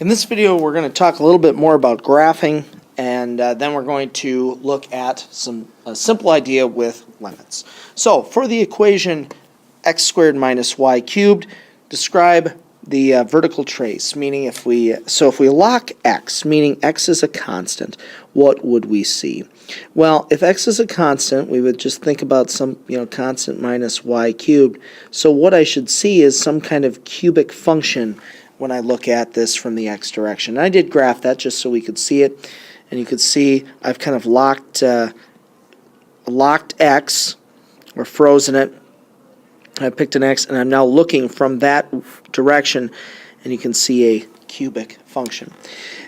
In this video, we're going to talk a little bit more about graphing, and then we're going to look at a simple idea with limits. So, for the equation x squared minus y cubed, describe the vertical trace, meaning if we lock x, meaning x is a constant, what would we see? Well, if x is a constant, we would just think about some constant minus y cubed. So what I should see is some kind of cubic function when I look at this from the x direction. And I did graph that just so we could see it, and you could see I've kind of locked x, or frozen it. I picked an x, and I'm now looking from that direction, and you can see a cubic function.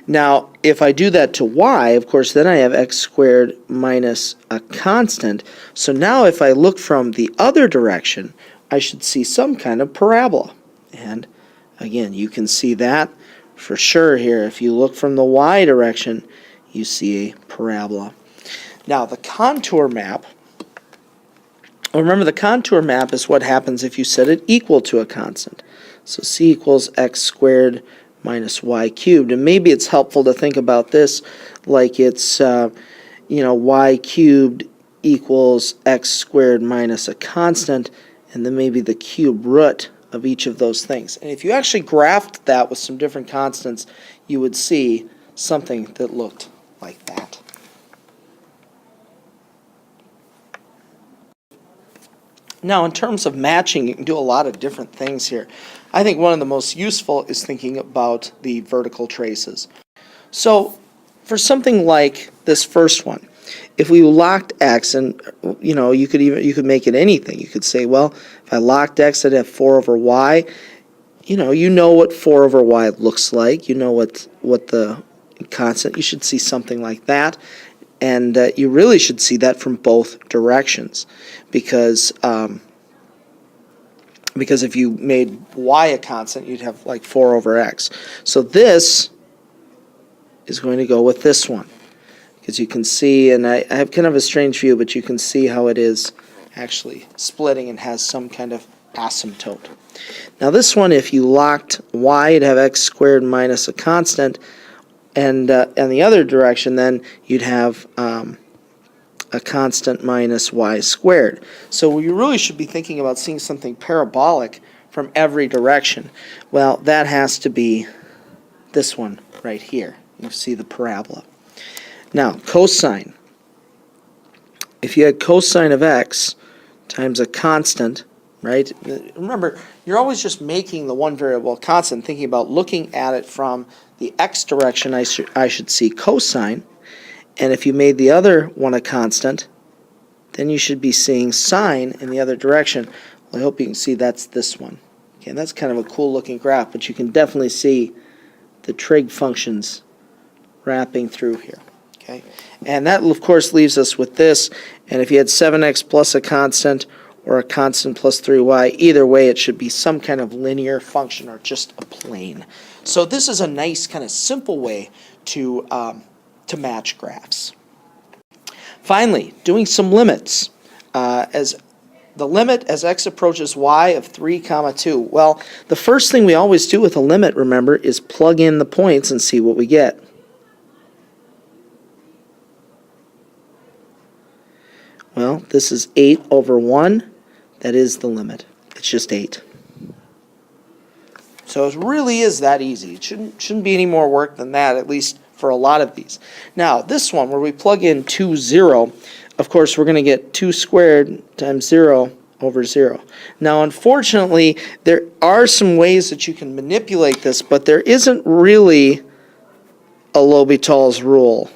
Now, if I do that to y, of course, then I have x squared minus a constant. So now if I look from the other direction, I should see some kind of parabola. And again, you can see that for sure here. If you look from the y direction, you see a parabola. Now, the contour map, remember the contour map is what happens if you set it equal to a constant. So c equals x squared minus y cubed. And maybe it's helpful to think about this like it's, y cubed equals x squared minus a constant, and then maybe the cube root of each of those things. And if you actually graphed that with some different constants, you would see something that looked like that. Now, in terms of matching, you can do a lot of different things here. I think one of the most useful is thinking about the vertical traces. So, for something like this first one, if we locked x, and you could make it anything. You could say, well, if I locked x, I'd have 4 over y. You know what 4 over y looks like. You know what the constant. You should see something like that. And you really should see that from both directions, because if you made y a constant, you'd have like 4 over x. So this is going to go with this one, because you can see, and I have kind of a strange view, but you can see how it is actually splitting and has some kind of asymptote. Now this one, if you locked y, you'd have x squared minus a constant. And in the other direction, then you'd have a constant minus y squared. So we really should be thinking about seeing something parabolic from every direction. Well, that has to be this one right here. You see the parabola. Now, cosine. If you had cosine of x times a constant, right? Remember, you're always just making the one variable constant, thinking about looking at it from the x direction. I should see cosine. And if you made the other one a constant, then you should be seeing sine in the other direction. Well, I hope you can see that's this one. Okay, and that's kind of a cool looking graph, but you can definitely see the trig functions wrapping through here. Okay, and that of course leaves us with this. And if you had 7x plus a constant, or a constant plus 3y, either way it should be some kind of linear function or just a plane. So this is a nice kind of simple way to match graphs. Finally, doing some limits. As the limit as x approaches y of 3, 2. Well, the first thing we always do with a limit, remember, is plug in the points and see what we get. Well, this is 8 over 1. That is the limit. It's just 8. So it really is that easy. It shouldn't be any more work than that, at least for a lot of these. Now, this one, where we plug in 2, 0, of course, we're going to get 2 squared times 0 over 0. Now, unfortunately, there are some ways that you can manipulate this, but there isn't really a L'Hopital's rule.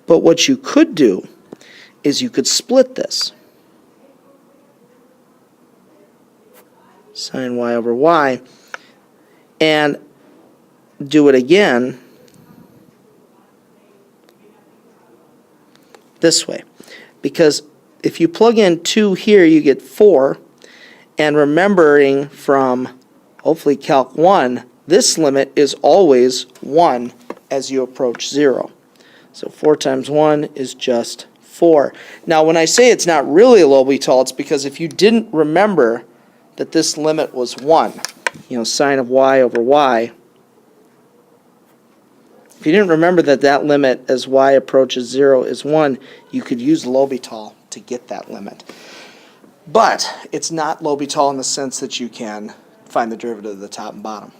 But what you could do is you could split this. Sine y over y. And do it again this way. Because if you plug in 2 here, you get 4. And remembering from, hopefully, Calc 1, this limit is always 1 as you approach 0. So 4 times 1 is just 4. Now, when I say it's not really a L'Hopital, it's because if you didn't remember that this limit was 1, sine of y over y, if you didn't remember that limit as y approaches 0 is 1, you could use L'Hopital to get that limit. But it's not L'Hopital in the sense that you can find the derivative of the top and bottom.